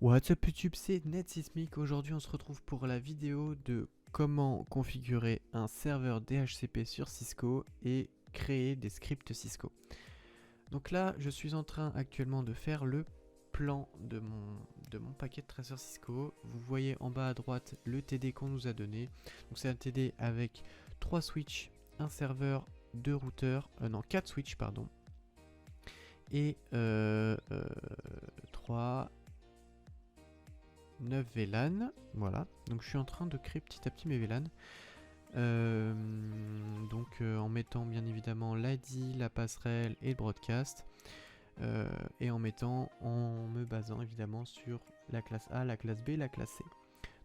What's up YouTube, c'est NetSismic. Aujourd'hui on se retrouve pour la vidéo de comment configurer un serveur DHCP sur Cisco et créer des scripts Cisco. Donc là je suis en train actuellement de faire le plan de mon paquet de traceurs Cisco. Vous voyez en bas à droite le TD qu'on nous a donné. Donc c'est un TD avec 3 switches, un serveur, 2 routeurs, non 4 switches pardon, et 3... 9 VLAN, voilà. Donc je suis en train de créer petit à petit mes VLAN. En mettant bien évidemment l'ID, la passerelle et le broadcast. Et en me basant évidemment sur la classe A, la classe B, la classe C.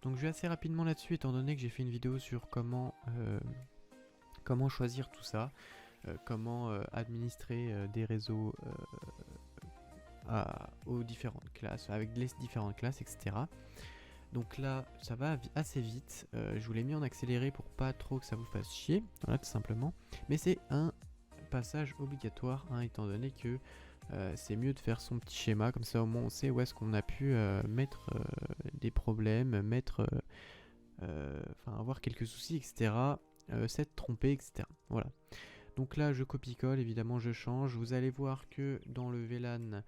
Donc je vais assez rapidement là-dessus étant donné que j'ai fait une vidéo sur comment choisir tout ça. Comment administrer des réseaux aux différentes classes, avec les différentes classes, etc. Donc là, ça va assez vite. Je vous l'ai mis en accéléré pour pas trop que ça vous fasse chier, voilà, tout simplement. Mais c'est un passage obligatoire, hein, étant donné que c'est mieux de faire son petit schéma, comme ça au moins on sait où est-ce qu'on a pu mettre des problèmes, avoir quelques soucis, etc. S'être trompé, etc. Voilà. Donc là, je copie-colle, évidemment, je change. Vous allez voir que dans le VLAN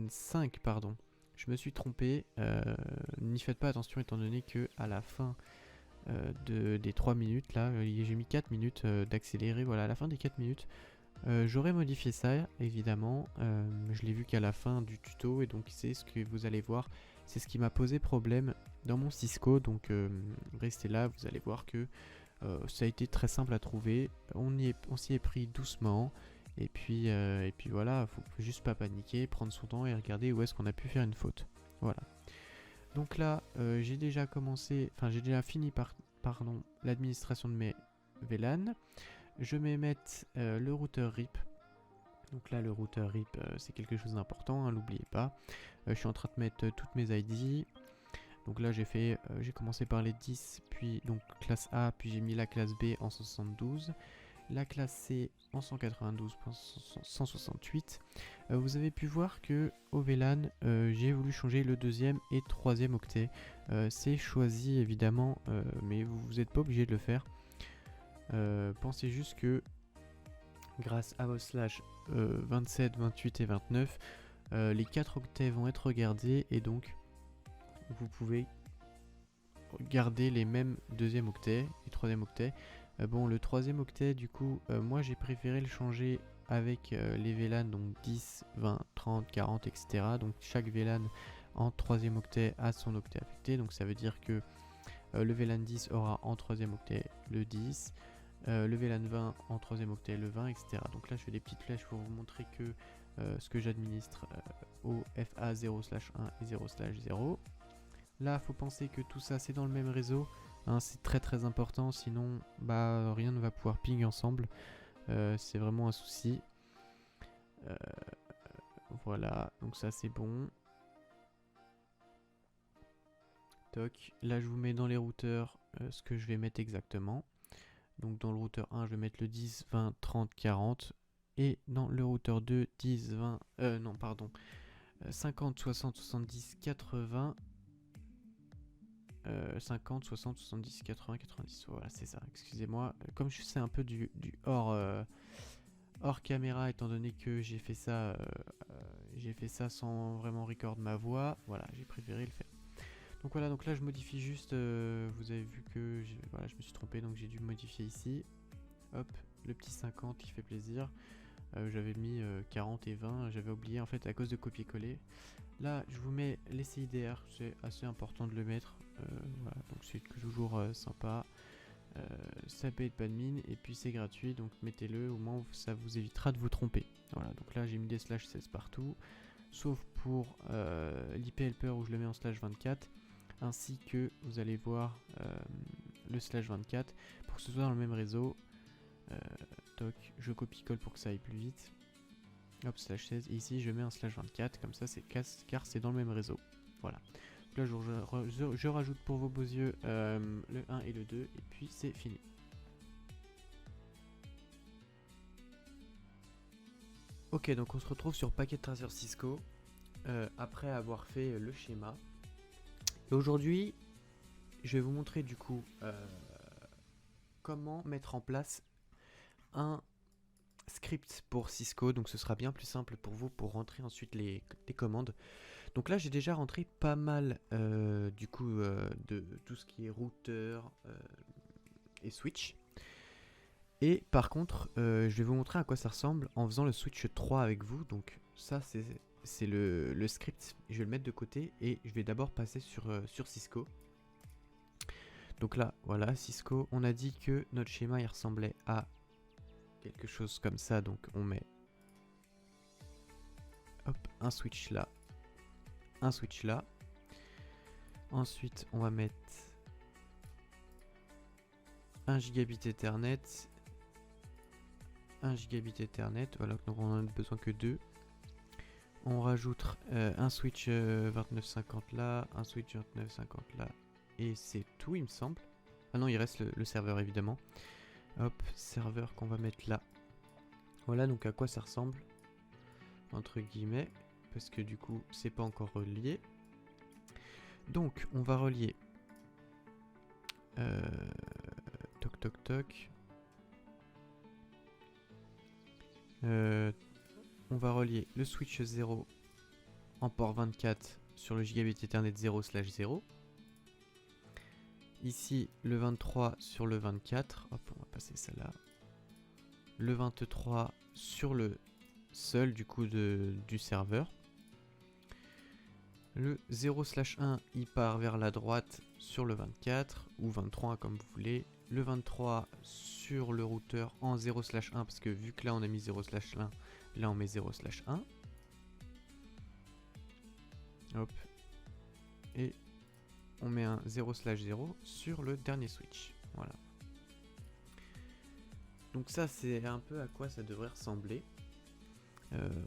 5, pardon, je me suis trompé. N'y faites pas attention étant donné que à la fin des 3 minutes, là, j'ai mis 4 minutes d'accélérer. Voilà, à la fin des 4 minutes, j'aurais modifié ça, évidemment. Je l'ai vu qu'à la fin du tuto, et donc c'est ce que vous allez voir. C'est ce qui m'a posé problème dans mon Cisco. Donc restez là, vous allez voir que ça a été très simple à trouver. On s'y est pris doucement. Et puis voilà, faut juste pas paniquer, prendre son temps et regarder où est-ce qu'on a pu faire une faute. Voilà. Donc là, j'ai déjà fini par l'administration de mes VLAN. Je vais mettre le routeur RIP. Donc là, le routeur RIP, c'est quelque chose d'important, hein, n'oubliez pas. Je suis en train de mettre toutes mes ID. Donc là, j'ai commencé par les 10, puis donc classe A, puis j'ai mis la classe B en 172. La classe C en 192.168. Vous avez pu voir que au VLAN, j'ai voulu changer le deuxième et troisième octet. C'est choisi évidemment, mais vous n'êtes pas obligé de le faire. Pensez juste que grâce à vos slash 27, 28 et 29, les 4 octets vont être regardés et donc vous pouvez garder les mêmes deuxième octet et troisième octet. Bon, le troisième octet, du coup, moi j'ai préféré le changer avec les VLAN, donc 10, 20, 30, 40, etc. Donc chaque VLAN en troisième octet a son octet affecté. Donc ça veut dire que le VLAN 10 aura en troisième octet le 10, le VLAN 20 en troisième octet le 20, etc. Donc là je fais des petites flèches pour vous montrer que ce que j'administre au FA 0/1 et 0/0. Là, faut penser que tout ça, c'est dans le même réseau. Hein, c'est très très important, sinon rien ne va pouvoir ping ensemble. C'est vraiment un souci. Voilà, donc ça c'est bon. Toc. Là, je vous mets dans les routeurs ce que je vais mettre exactement. Donc dans le routeur 1, je vais mettre le 10, 20, 30, 40. Et dans le routeur 2, 10, 20... 50, 60, 70, 80... 50, 60, 70, 80, 90, voilà c'est ça, excusez-moi. Comme je sais un peu du hors caméra, étant donné que j'ai fait ça sans vraiment record ma voix, voilà, j'ai préféré le faire. Donc voilà, donc là je modifie juste, vous avez vu que je me suis trompé, donc j'ai dû modifier ici. Hop, le petit 50 qui fait plaisir. J'avais mis 40 et 20, j'avais oublié en fait à cause de copier-coller. Là, je vous mets les CIDR, c'est assez important de le mettre. Voilà, donc c'est toujours sympa. Ça paye pas de mine et puis c'est gratuit, donc mettez-le, au moins ça vous évitera de vous tromper. Voilà, donc là j'ai mis des slash 16 partout, sauf pour l'IP helper où je le mets en slash 24, ainsi que vous allez voir le slash 24 pour que ce soit dans le même réseau. Toc, je copie-colle pour que ça aille plus vite. Hop, slash 16, et ici je mets un slash 24, comme ça c'est car c'est dans le même réseau. Voilà. Donc là je rajoute pour vos beaux yeux le 1 et le 2, et puis c'est fini. Ok, donc on se retrouve sur Packet Tracer Cisco après avoir fait le schéma. Et aujourd'hui, je vais vous montrer du coup comment mettre en place un script pour Cisco. Donc ce sera bien plus simple pour vous pour rentrer ensuite les commandes. Donc là, j'ai déjà rentré pas mal du coup de tout ce qui est routeur et switch. Et par contre, je vais vous montrer à quoi ça ressemble en faisant le switch 3 avec vous. Donc ça, c'est le script. Je vais le mettre de côté et je vais d'abord passer sur Cisco. Donc là, voilà, Cisco, on a dit que notre schéma, il ressemblait à quelque chose comme ça. Donc on met hop, un switch là, un switch là. Ensuite, on va mettre 1 gigabit Ethernet, 1 gigabit Ethernet, voilà, donc on en a besoin que 2. On rajoute un switch 2950 là, un switch 2950 là, et c'est tout il me semble. Ah non, il reste le serveur évidemment. Hop, serveur qu'on va mettre là. Voilà donc à quoi ça ressemble, entre guillemets, parce que du coup c'est pas encore relié. Donc on va relier toc toc toc. On va relier le switch 0 en port 24 sur le gigabit Ethernet 0/0. Ici le 23 sur le 24. Hop, on va passer ça là. Le 23 sur le seul du coup du serveur. Le 0/1 il part vers la droite sur le 24 ou 23 comme vous voulez. Le 23 sur le routeur en 0/1 parce que vu que là on a mis 0/1, là on met 0/1. Hop. Et on met un 0/0 sur le dernier switch. Voilà. Donc ça c'est un peu à quoi ça devrait ressembler.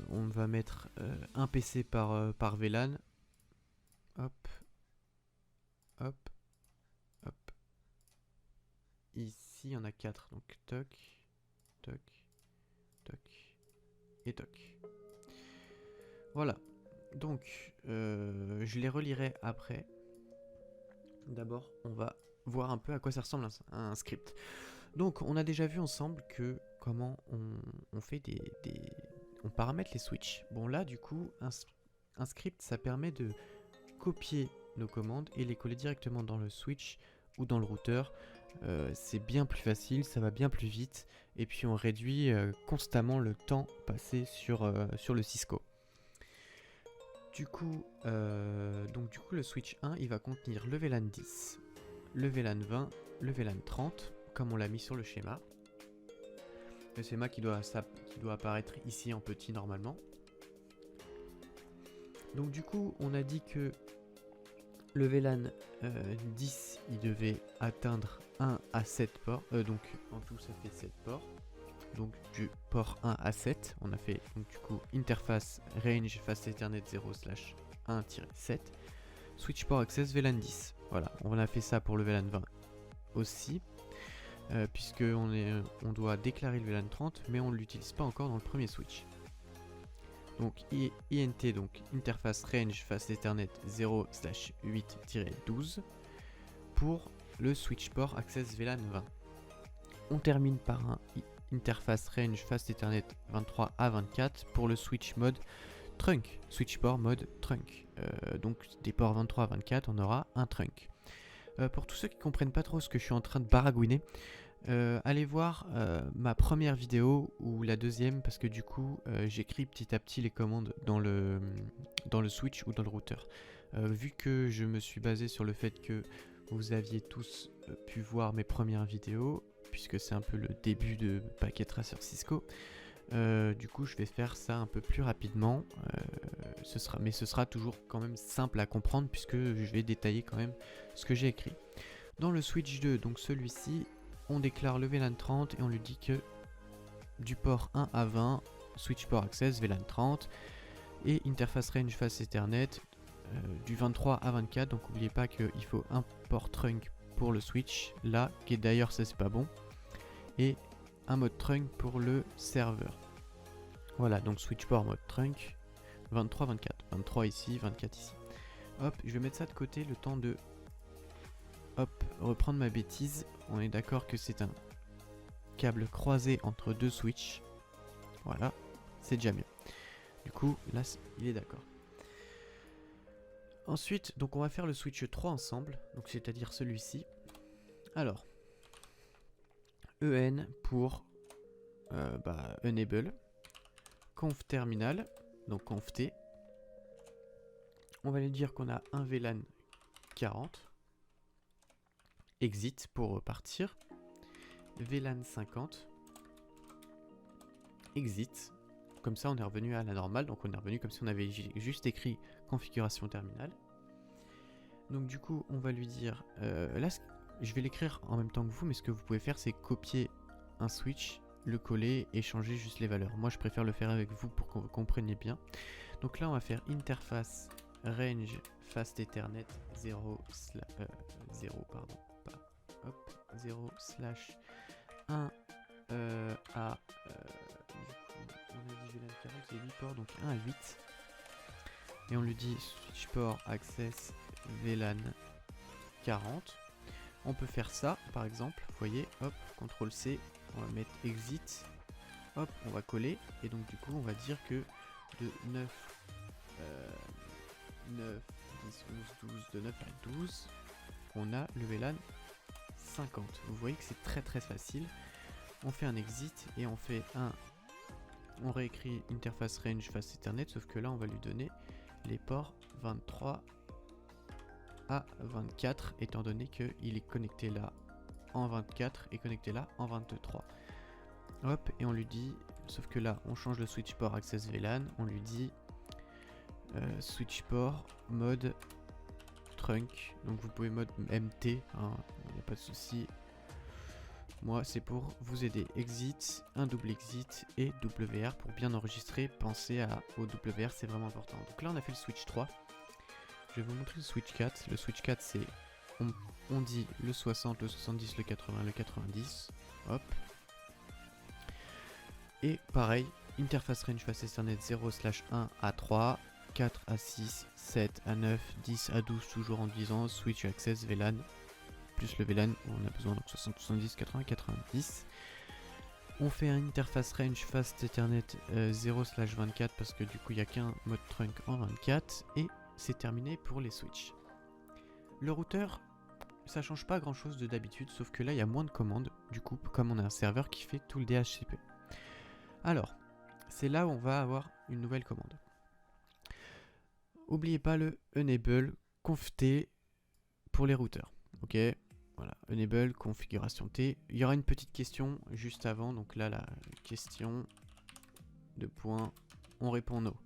On va mettre un PC par VLAN. Hop. Hop. Hop. Ici il y en a 4. Donc toc. Toc. Toc. Et toc. Voilà. Donc je les relirai après. D'abord on va voir un peu à quoi ça ressemble un script. Donc on a déjà vu ensemble que comment on fait on paramètre les switches. Bon là du coup un script ça permet de copier nos commandes et les coller directement dans le switch ou dans le routeur. C'est bien plus facile, ça va bien plus vite et puis on réduit constamment le temps passé sur le Cisco. Du coup le switch 1 il va contenir le VLAN 10, le VLAN 20, le VLAN 30 comme on l'a mis sur le schéma. Le schéma qui doit apparaître ici en petit normalement. Donc du coup on a dit que le VLAN 10 il devait atteindre 1 à 7 ports, donc en tout ça fait 7 ports. Donc du port 1 à 7, on a fait donc du coup interface range fast Ethernet 0/1-7, switch port access VLAN 10. Voilà, on a fait ça pour le VLAN 20 aussi, puisque on doit déclarer le VLAN 30, mais on ne l'utilise pas encore dans le premier switch. Donc INT, donc interface range fast Ethernet 0/8-12 pour le switch port access VLAN 20. On termine par un interface range fast Ethernet 23 à 24 pour le switch mode trunk, switch port mode trunk. Donc des ports 23 à 24, on aura un trunk. Pour tous ceux qui comprennent pas trop ce que je suis en train de baragouiner, allez voir ma première vidéo ou la deuxième parce que du coup j'écris petit à petit les commandes dans le switch ou dans le routeur. Vu que je me suis basé sur le fait que vous aviez tous pu voir mes premières vidéos, puisque c'est un peu le début de Packet Tracer Cisco, du coup je vais faire ça un peu plus rapidement, mais ce sera toujours quand même simple à comprendre puisque je vais détailler quand même ce que j'ai écrit. Dans le switch 2, donc celui-ci, on déclare le VLAN 30 et on lui dit que du port 1 à 20, switch port access VLAN 30 et interface range fast Ethernet du 23 à 24. Donc n'oubliez pas qu'il faut un port trunk pour le switch là, qui est d'ailleurs ça c'est pas bon, et un mode trunk pour le serveur. Voilà, donc switch port mode trunk, 23, 24. 23 ici, 24 ici. Hop, je vais mettre ça de côté le temps de... Hop, reprendre ma bêtise. On est d'accord que c'est un câble croisé entre deux switches. Voilà, c'est déjà mieux. Du coup, là, il est d'accord. Ensuite, donc on va faire le switch 3 ensemble, donc c'est-à-dire celui-ci. Alors, EN pour enable, conf terminal, donc conf T. On va lui dire qu'on a un VLAN 40, exit pour repartir, VLAN 50, exit. Comme ça, on est revenu à la normale, donc on est revenu comme si on avait juste écrit configuration terminale. Donc du coup, on va lui dire, là, je vais l'écrire en même temps que vous, mais ce que vous pouvez faire, c'est copier un switch, le coller et changer juste les valeurs. Moi, je préfère le faire avec vous pour que vous compreniez bien. Donc là, on va faire interface range fast ethernet 0 pardon, pas, hop, 0 slash 1 à on a dit VLAN 40, c'est 8 ports, donc 1 à 8. Et on lui dit switch port access VLAN 40. On peut faire ça, par exemple, vous voyez, hop, CTRL C, on va mettre exit, hop, on va coller, et donc du coup, on va dire que de 9, 9, 10, 11, 12, de 9 à 12, on a le VLAN 50. Vous voyez que c'est très très facile. On fait un exit et on fait un... On réécrit interface range fast ethernet, sauf que là, on va lui donner les ports 23 à 24, étant donné qu'il est connecté là en 24 et connecté là en 23. Hop, et on lui dit, sauf que là, on change le switch port access VLAN, on lui dit switch port mode trunk, donc vous pouvez mode MT, hein, il n'y a pas de souci. Moi, c'est pour vous aider. Exit, un double exit et WR pour bien enregistrer. Pensez au WR, c'est vraiment important. Donc là, on a fait le switch 3. Je vais vous montrer le switch 4. Le switch 4, c'est... On dit le 60, le 70, le 80, le 90. Hop. Et pareil, interface range fast ethernet 0/1 à 3, 4 à 6, 7 à 9, 10 à 12, toujours en disant switch access VLAN. Plus le VLAN où on a besoin, donc 60, 70, 80, 90. On fait un interface range fast ethernet 0/24 parce que du coup il n'y a qu'un mode trunk en 24 et c'est terminé pour les switches. Le routeur, ça change pas grand chose de d'habitude, sauf que là il y a moins de commandes, du coup comme on a un serveur qui fait tout le DHCP. Alors, c'est là où on va avoir une nouvelle commande. N'oubliez pas le enable conf T pour les routeurs, ok? Voilà, enable, configuration T. Il y aura une petite question juste avant, donc là la question de point, on répond no.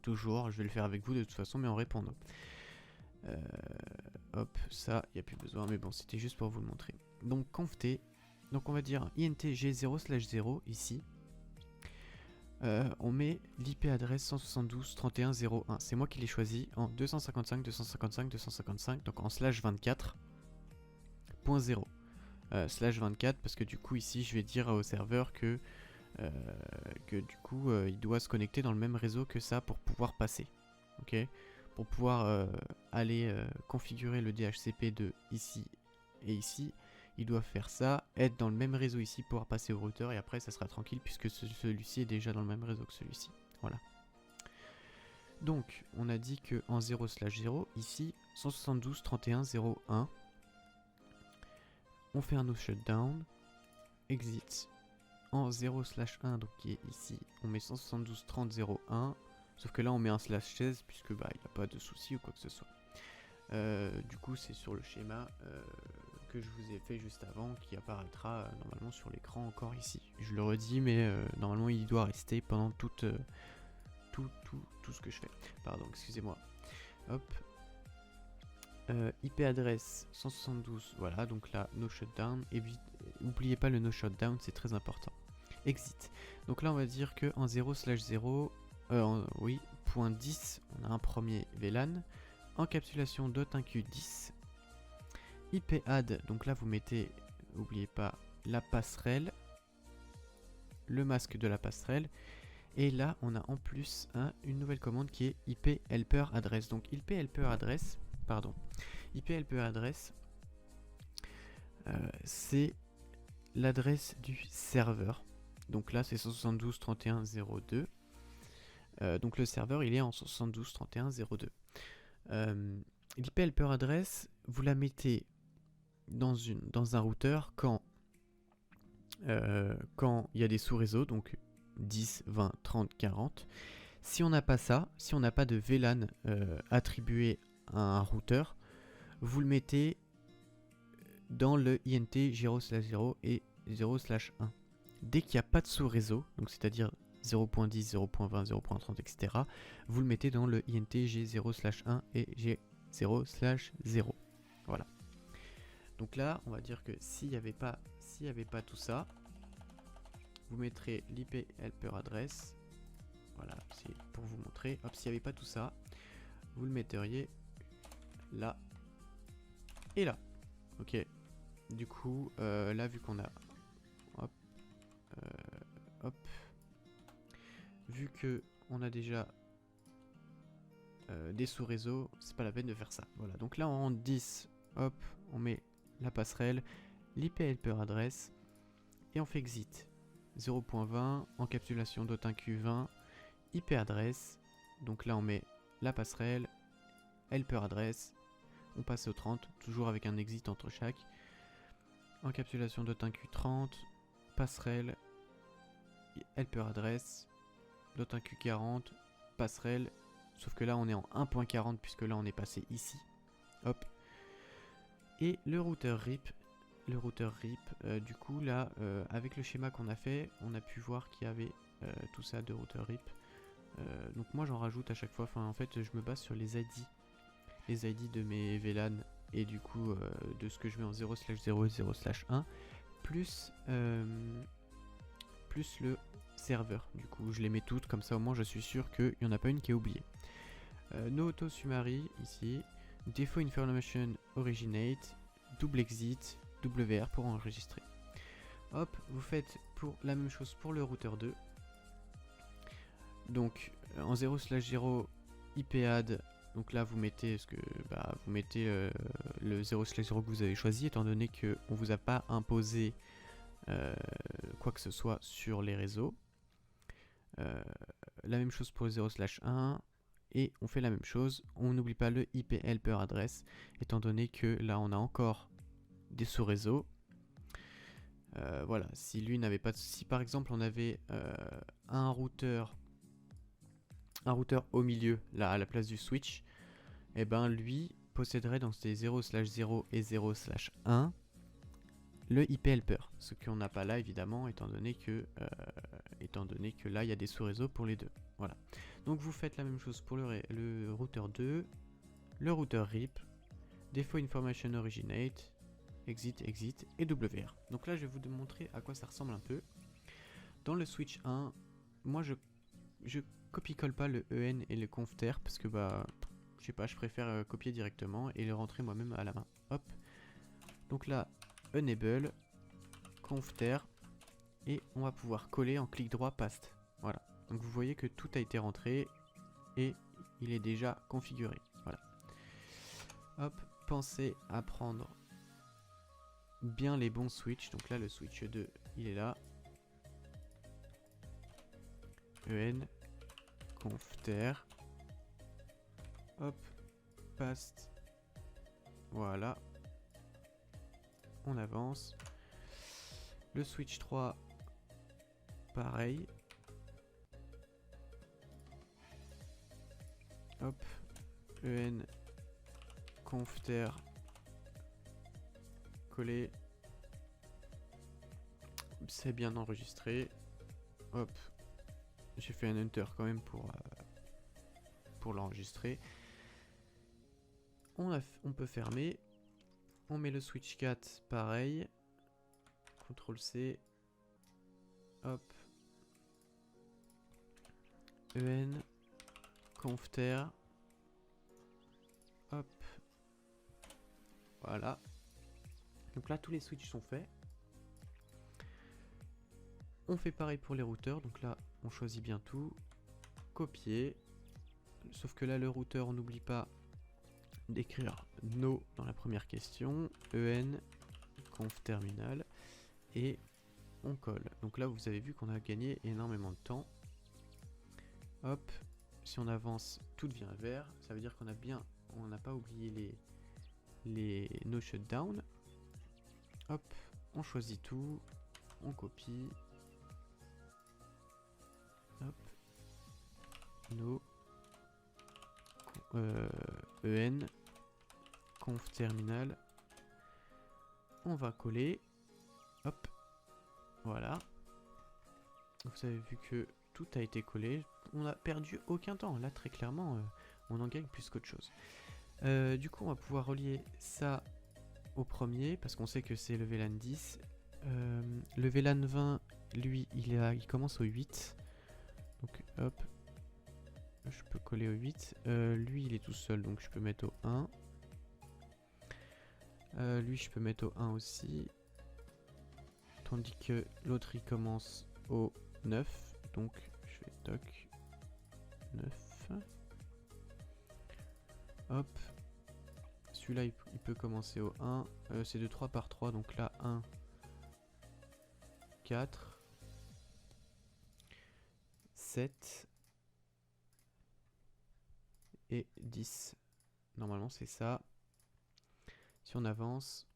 Toujours, je vais le faire avec vous de toute façon, mais on répond no. Hop, ça, il n'y a plus besoin, mais bon, c'était juste pour vous le montrer. Donc conf T, donc on va dire intg 0/0 ici. On met l'IP adresse 172.31.0.1. C'est moi qui l'ai choisi en 255, 255, 255, donc en /24. .0 /24 parce que du coup ici je vais dire au serveur que du coup il doit se connecter dans le même réseau que ça pour pouvoir passer, ok, pour pouvoir aller configurer le DHCP de ici et ici. Il doit faire ça, être dans le même réseau ici, pouvoir passer au routeur et après ça sera tranquille puisque celui-ci est déjà dans le même réseau que celui-ci. Voilà. Donc on a dit que en 0/0 ici 172.31.0.1. On fait un no shutdown, exit en 0/1, donc qui est ici, on met 172.30.0.1, sauf que là on met un /16 puisque bah il n'y a pas de souci ou quoi que ce soit. Du coup c'est sur le schéma que je vous ai fait juste avant qui apparaîtra normalement sur l'écran encore ici. Je le redis mais normalement il doit rester pendant tout ce que je fais. Pardon, excusez-moi. Hop. IP adresse 172, voilà, donc là, no shutdown, et n'oubliez pas le no shutdown, c'est très important. Exit. Donc là, on va dire que en 0/0, oui, point 10, on a un premier VLAN, encapsulation .1q10, IP add, donc là, vous mettez, n'oubliez pas, la passerelle, le masque de la passerelle, Et là, on a en plus une nouvelle commande qui est IP helper address. Donc IP helper address, c'est l'adresse du serveur. Donc là, c'est 172.31.0.2. Donc le serveur, il est en 172.31.0.2. L'IP helper address, vous la mettez dans un routeur quand il y a des sous-réseaux, donc 10, 20, 30, 40. Si on n'a pas ça, si on n'a pas de VLAN attribué à un routeur, vous le mettez dans le INT 0/0 et 0/1. Dès qu'il n'y a pas de sous-réseau, donc c'est-à-dire 0.10, 0.20, 0.30, etc., vous le mettez dans le INT G0/1 et G0/0. Voilà. Donc là, on va dire que s'il n'y avait pas tout ça, vous mettrez l'IP helper address. Voilà, c'est pour vous montrer. Hop, s'il n'y avait pas tout ça, vous le metteriez là et là. Ok. Du coup, là, vu qu'on a... Hop. Vu que on a déjà des sous-réseaux, c'est pas la peine de faire ça. Voilà, donc là, en 10, hop, on met la passerelle, l'IP helper address, et on fait exit. 0.20, encapsulation .1q20, IP adresse. Donc là, on met la passerelle, helper address, on passe au 30, toujours avec un exit entre chaque. Encapsulation .1q30, passerelle, helper address, .1q40, passerelle, sauf que là on est en 1.40 puisque là on est passé ici. Hop. Et le routeur RIP. Du coup là, avec le schéma qu'on a fait, on a pu voir qu'il y avait tout ça de routeur RIP. Donc moi j'en rajoute à chaque fois, enfin en fait je me base sur les ID de mes VLAN et du coup de ce que je mets en 0/0 et 0/1 plus le serveur. Du coup je les mets toutes, comme ça au moins je suis sûr qu'il n'y en a pas une qui est oubliée. No auto summary ici, défaut information originate, double exit, WR pour enregistrer. Hop, vous faites pour la même chose pour le routeur 2. Donc en 0/0 IPAD, donc là vous mettez le 0/0 que vous avez choisi, étant donné que on vous a pas imposé quoi que ce soit sur les réseaux. La même chose pour le 0/1 et on fait la même chose, on n'oublie pas le IP helper address, étant donné que là on a encore des sous-réseaux. Voilà, si lui n'avait pas si par exemple on avait un routeur au milieu, là à la place du switch, et ben lui posséderait dans ces 0/0 et 0/1 le IP helper, ce qu'on n'a pas là évidemment, étant donné que là il y a des sous-réseaux pour les deux. Voilà. Donc vous faites la même chose pour le routeur 2, le routeur RIP, défaut information originate, exit et WR. Donc là je vais vous montrer à quoi ça ressemble un peu. Dans le switch 1, moi je copie-colle pas le EN et le confter parce que je sais pas, je préfère copier directement et le rentrer moi-même à la main. Hop. Donc là, enable, confter, et on va pouvoir coller en clic droit paste. Voilà. Donc vous voyez que tout a été rentré et il est déjà configuré. Voilà. Hop, pensez à prendre bien les bons switches. Donc là, le switch 2, il est là. EN, confter. Hop, paste. Voilà. On avance. Le switch 3, pareil. Hop, EN, confter, coller. C'est bien enregistré. Hop, j'ai fait un enter quand même pour l'enregistrer. On peut fermer. On met le switch 4, pareil. CTRL C. Hop. EN. Confter. Hop. Voilà. Donc là, tous les switches sont faits. On fait pareil pour les routeurs, donc là on choisit bien tout, copier, sauf que là le routeur on n'oublie pas d'écrire no dans la première question, en conf terminal, et on colle. Donc là vous avez vu qu'on a gagné énormément de temps. Hop, si on avance tout devient vert, ça veut dire qu'on a bien, on n'a pas oublié les no shutdown. Hop, on choisit tout, on copie. Hop, no en conf terminal, on va coller. Hop, voilà. Vous avez vu que tout a été collé. On n'a perdu aucun temps. Là, très clairement, on en gagne plus qu'autre chose. Du coup, on va pouvoir relier ça au premier, parce qu'on sait que c'est le VLAN 10. Le VLAN 20, lui, il commence au 8. Donc, hop. Je peux coller au 8. Lui, il est tout seul, donc je peux mettre au 1. Lui, je peux mettre au 1 aussi. Tandis que l'autre, il commence au 9. Donc, je fais toc 9. Hop. Celui-là, il peut commencer au 1. C'est de 3 par 3. Donc là, 1, 4, 7 et 10. Normalement, c'est ça. Si on avance.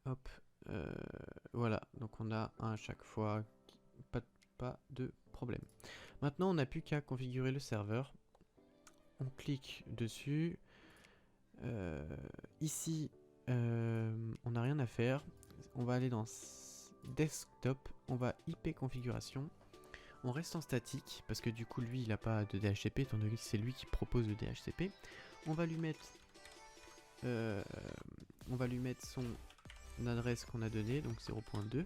Hop. Voilà. Donc on a un à chaque fois. Pas de problème. Maintenant, on n'a plus qu'à configurer le serveur. On clique dessus. Ici, on n'a rien à faire. On va aller dans Desktop. On va IP configuration. On reste en statique parce que du coup, lui, il n'a pas de DHCP étant donné que c'est lui qui propose le DHCP. On va lui mettre son adresse qu'on a donnée, donc 0.2.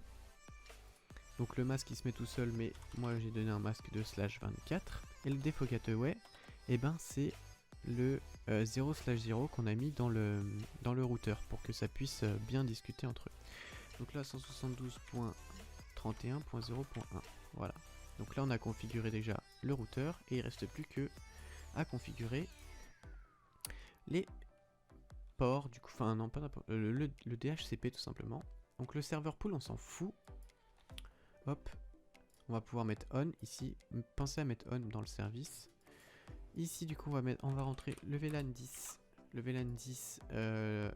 Donc le masque il se met tout seul, mais moi j'ai donné un masque de /24. Et le default gateway, et ben c'est le 0/0 qu'on a mis dans le routeur pour que ça puisse bien discuter entre eux. Donc là 172.31.0.1. Voilà. Donc là on a configuré déjà le routeur et il reste plus que à configurer les ports, du coup, enfin non pas n'importe, le DHCP tout simplement. Donc le serveur pool on s'en fout. Hop, on va pouvoir mettre on ici. Pensez à mettre on dans le service. Ici du coup on va rentrer le VLAN 10. Le VLAN 10, le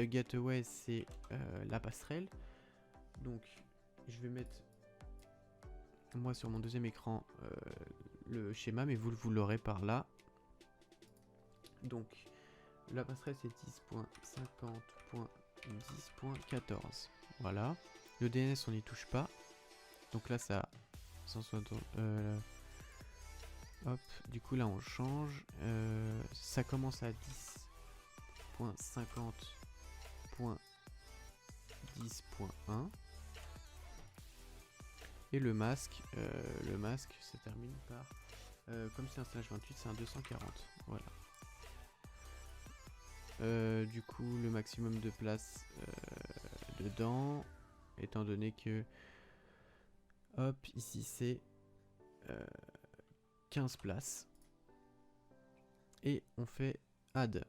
gateway c'est la passerelle. Donc je vais mettre moi sur mon deuxième écran le schéma, mais vous l'aurez par là. Donc la passerelle c'est 10.50.10.14. Voilà. Le DNS on n'y touche pas. Donc là ça 160, hop, du coup là on change. Ça commence à 10.50.10.1. Et le masque ça termine par comme c'est un /28, c'est un 240. Voilà. Du coup le maximum de place dedans, étant donné que hop, ici c'est 15 places. Et on fait add.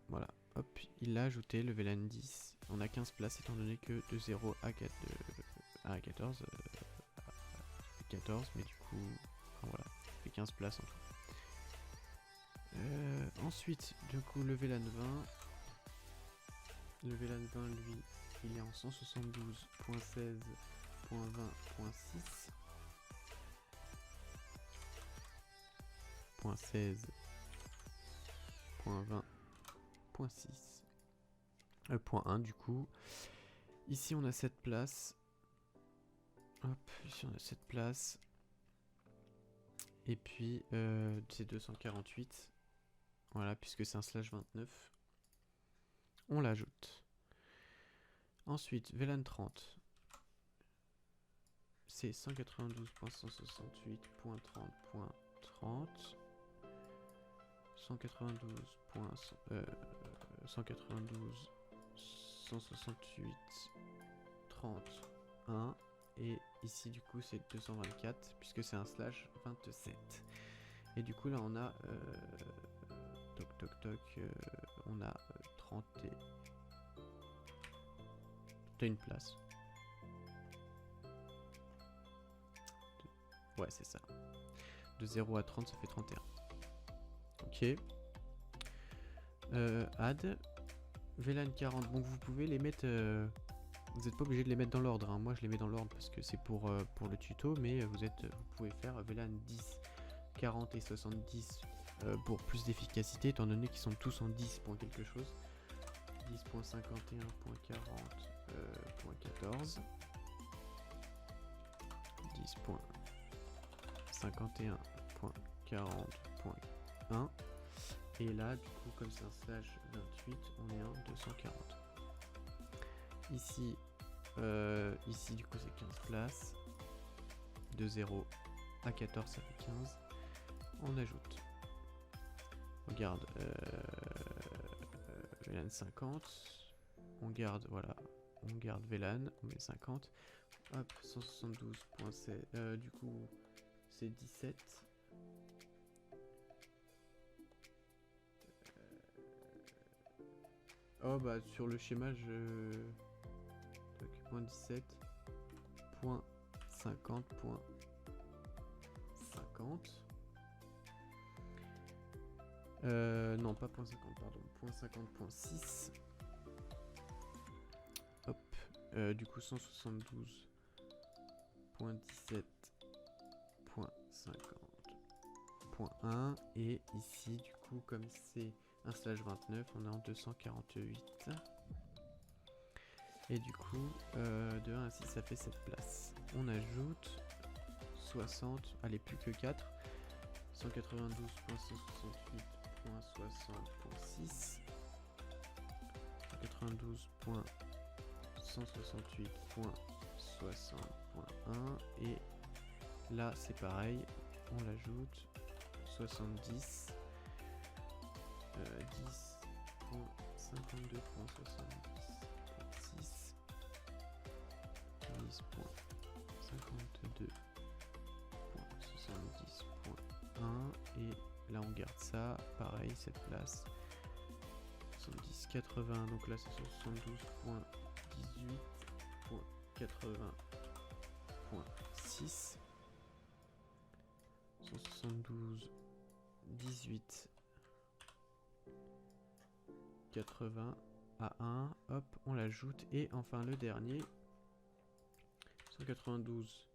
Voilà, hop, il a ajouté le VLAN 10. On a 15 places étant donné que de 0 à 4, à 14, 14, mais du coup, enfin, voilà, ça fait 15 places en tout. Ensuite, du coup, le VLAN 20. Le VLAN 20, lui, il est en 172.16.20.6. .16.20.6. Point 1 du coup. Ici on a 7 places. Hop, ici on a 7 places. Et puis c'est 248. Voilà, puisque c'est un /29. On l'ajoute. Ensuite, VLAN 30. C'est 192.168.30.30. 192.168.30.30. 1. Et ici du coup c'est 224 puisque c'est un slash 27. Et du coup là on a toc toc toc, on a 31 places. Ouais c'est ça. De 0 à 30 ça fait 31. Ok. Add. VLAN 40. Donc vous pouvez les mettre... vous n'êtes pas obligé de les mettre dans l'ordre. Hein. Moi je les mets dans l'ordre parce que c'est pour le tuto. Mais vous pouvez faire VLAN 10, 40 et 70 pour plus d'efficacité. Étant donné qu'ils sont tous en 10 point quelque chose. 10.51.40.14. 10.51.40.1. Et là, du coup, comme c'est un slash 28, on est en 240. Ici, ici du coup, c'est 15 places. De 0 à 14, ça fait 15. On ajoute. Regarde, VLAN 50. On garde, voilà. On garde VLAN, on met 50. Hop, 172.7. Du coup, c'est 17. Oh bah sur le schéma je... Point 17. Point 50. Point 50. Non pas point 50 pardon. Point 50.6. Hop. Du coup 172.17.50.1. Et ici du coup comme c'est un slash 29, on est en 248. Et du coup, de 1 à 6, ça fait 7 places. On ajoute 60, allez, plus que 4. 192.168.60.6. 192.168.60.1. Et là, c'est pareil, on l'ajoute 70. 10.52.70.6. 10.52.70.1. Et là on garde ça, pareil, cette place. 70.80, donc là c'est 72.18.80.6. 172.18. 80 à 1, hop, on l'ajoute. Et enfin le dernier, 192,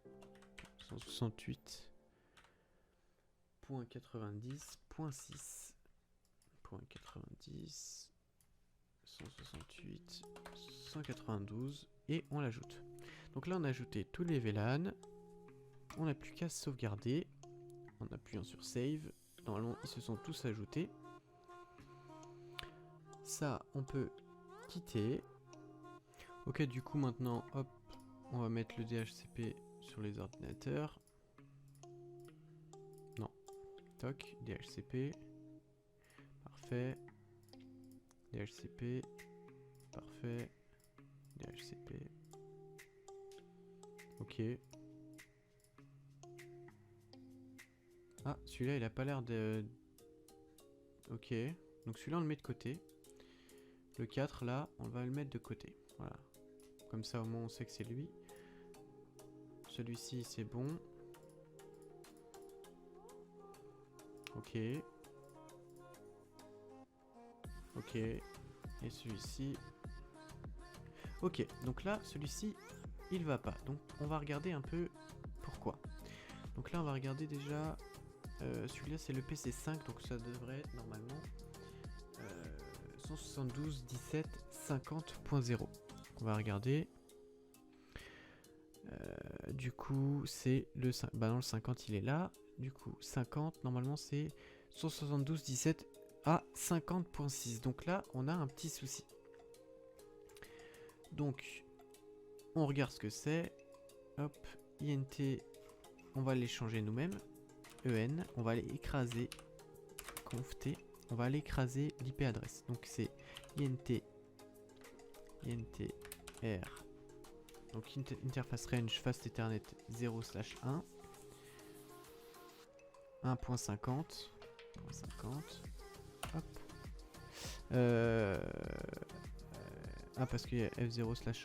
168.90.6, 168, 192, et on l'ajoute. Donc là on a ajouté tous les VLAN, on n'a plus qu'à sauvegarder, en appuyant sur Save, normalement ils se sont tous ajoutés. Ça, on peut quitter. Ok, du coup, maintenant, hop, on va mettre le DHCP sur les ordinateurs. Non. Toc, DHCP. Parfait. DHCP. Parfait. DHCP. Ok. Ah, celui-là, il a pas l'air de... Ok. Donc celui-là, on le met de côté. Le 4 là, on va le mettre de côté. Voilà. Comme ça au moins on sait que c'est lui. Celui-ci c'est bon. Ok. Ok. Et celui-ci. Ok. Donc là, celui-ci, il va pas. Donc on va regarder un peu pourquoi. Donc là on va regarder déjà. Celui-là c'est le PC5. Donc ça devrait être normalement 172.17.50.0. On va regarder. Du coup, c'est le 5. Bah non, le 50 il est là. Du coup, 50, normalement c'est 172.17 à 50.6. Donc là, on a un petit souci. Donc, on regarde ce que c'est. Hop, INT, on va les changer nous-mêmes. EN, on va aller écraser. Conft, on va aller écraser l'IP adresse. Donc c'est INT R Donc interface range fast ethernet 0/1 1.50 hop. Ah, parce qu'il y a F0/1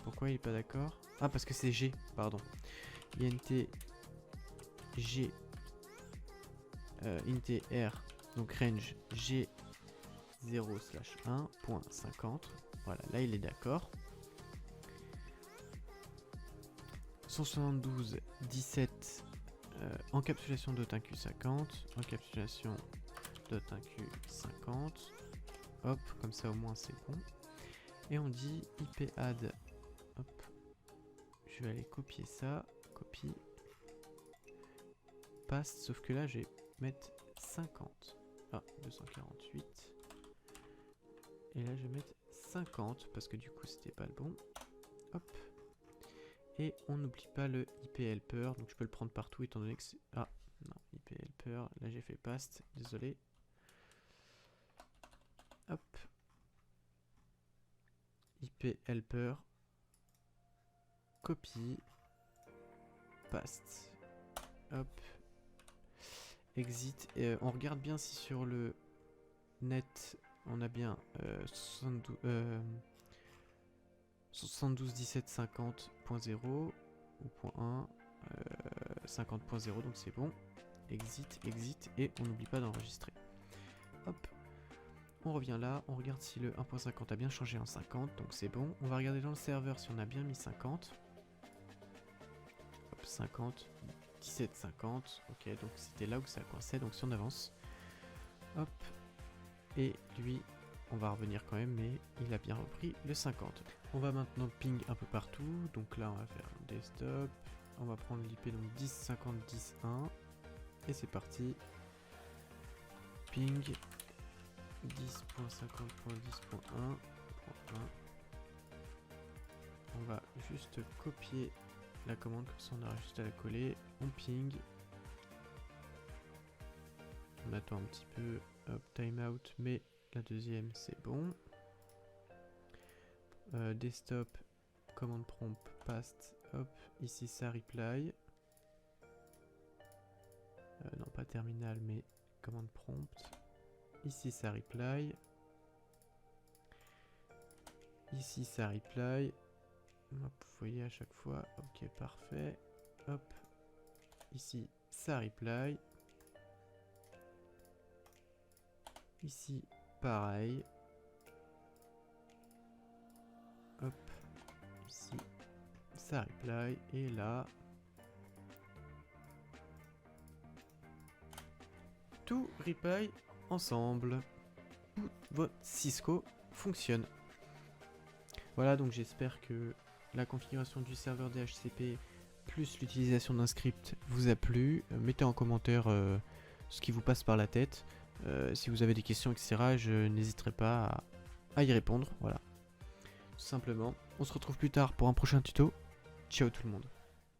pourquoi il est pas d'accord? Ah, parce que c'est G, pardon. INT G int R, donc range G 0/1.50. Voilà, là il est d'accord. 172.17 encapsulation .inq50, encapsulation .inq50. Hop, comme ça au moins c'est bon. Et on dit ipadd. Hop, je vais aller copier ça, copie, paste, sauf que là je vais mettre 50. Ah, 248. Et là je vais mettre 50 parce que du coup c'était pas le bon. Hop. Et on n'oublie pas le IP helper, donc je peux le prendre partout étant donné que c'est... Ah, non, IP helper, là j'ai fait paste, désolé. Hop. IP helper, copie, paste, hop, exit. Et on regarde bien si sur le net on a bien 72.17.50.0 ou .1 50.0, donc c'est bon. Exit, exit, et on n'oublie pas d'enregistrer. Hop, on revient là, on regarde si le 1.50 a bien changé en 50, donc c'est bon. On va regarder dans le serveur si on a bien mis 50. Hop, 50, 17.50, ok, donc c'était là où ça coinçait, donc si on avance, hop, et lui, on va revenir quand même, mais il a bien repris le 50. On va maintenant ping un peu partout, donc là on va faire desktop, on va prendre l'IP donc 10.50.10.1, et c'est parti, ping 10.50.10.1. On va juste copier la commande, comme ça on aura juste à la coller, on ping, on attend un petit peu, hop, timeout, mais la deuxième c'est bon. Desktop, commande prompt, paste, hop, ici ça reply. Non, pas terminal, mais commande prompt. Ici ça reply. Ici ça reply. Hop, vous voyez à chaque fois, ok, parfait. Hop, ici ça reply. Ici pareil. Hop, ici ça reply. Et là, tout reply ensemble. Tout votre Cisco fonctionne. Voilà, donc j'espère que la configuration du serveur DHCP plus l'utilisation d'un script vous a plu. Mettez en commentaire ce qui vous passe par la tête. Si vous avez des questions, etc., je n'hésiterai pas à y répondre. Voilà, tout simplement. On se retrouve plus tard pour un prochain tuto. Ciao tout le monde.